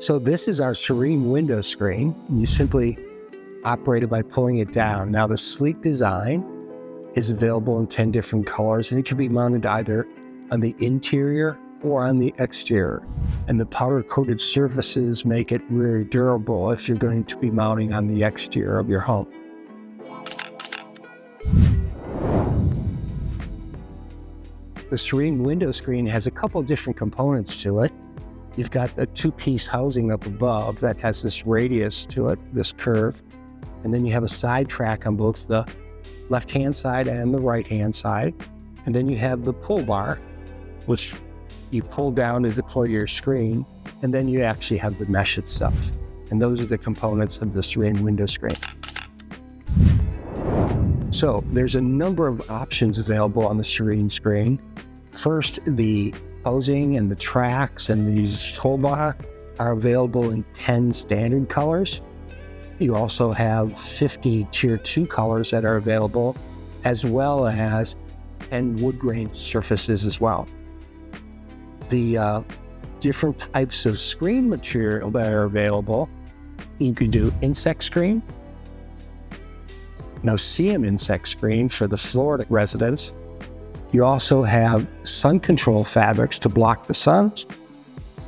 So this is our Serene window screen. You simply operate it by pulling it down. Now the sleek design is available in 10 different colors, and it can be mounted either on the interior or on the exterior. And the powder-coated surfaces make it very durable if you're going to be mounting on the exterior of your home. The Serene window screen has a couple different components to it. You've got a two-piece housing up above that has this radius to it, this curve. And then you have a side track on both the left-hand side and the right-hand side. And then you have the pull bar, which you pull down to deploy your screen. And then you actually have the mesh itself. And those are the components of the Serene window screen. So there's a number of options available on the Serene screen. First, the housing and the tracks and these toolbar are available in 10 standard colors. You also have 50 tier 2 colors that are available, as well as 10 wood grain surfaces as well. The different types of screen material that are available, you could do insect screen, no-see-um insect screen for the Florida residents. You also have sun control fabrics to block the sun,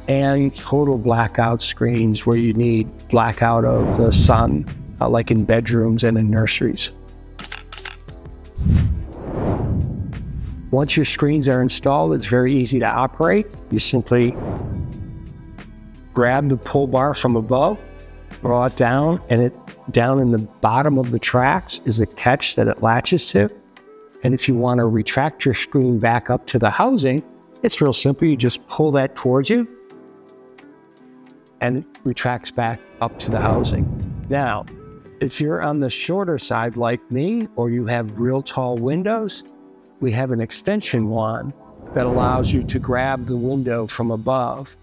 and total blackout screens where you need blackout of the sun, like in bedrooms and in nurseries. Once your screens are installed, it's very easy to operate. You simply grab the pull bar from above, draw it down, and down in the bottom of the tracks is a catch that it latches to. And if you want to retract your screen back up to the housing, it's real simple. You just pull that towards you and it retracts back up to the housing. Now, if you're on the shorter side like me, or you have real tall windows, we have an extension wand that allows you to grab the window from above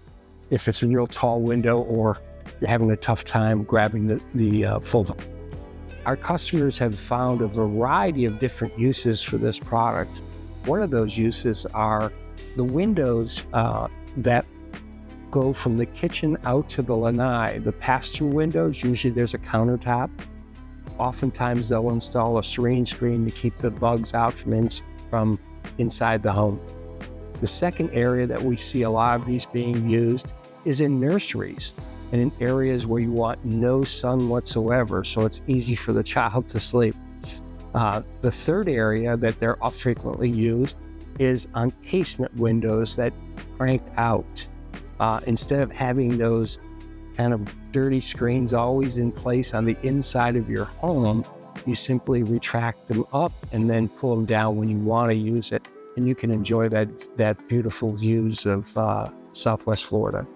if it's a real tall window or you're having a tough time grabbing the full. Our customers have found a variety of different uses for this product. One of those uses are the windows that go from the kitchen out to the lanai. The pass-through windows, usually there's a countertop. Oftentimes they'll install a Serene screen to keep the bugs out from inside the home. The second area that we see a lot of these being used is in nurseries and in areas where you want no sun whatsoever, so it's easy for the child to sleep. The third area that they're frequently used is on casement windows that crank out. Instead of having those kind of dirty screens always in place on the inside of your home, you simply retract them up and then pull them down when you want to use it, and you can enjoy that beautiful views of Southwest Florida.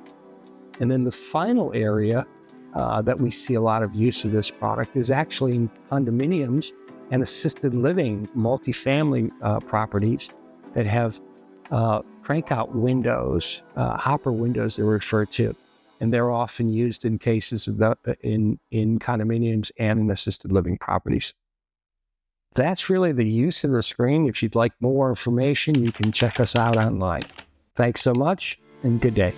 And then the final area that we see a lot of use of this product is actually in condominiums and assisted living multifamily properties that have crank-out windows, hopper windows they're referred to. And they're often used in cases of in condominiums and in assisted living properties. That's really the use of the screen. If you'd like more information, you can check us out online. Thanks so much, and good day.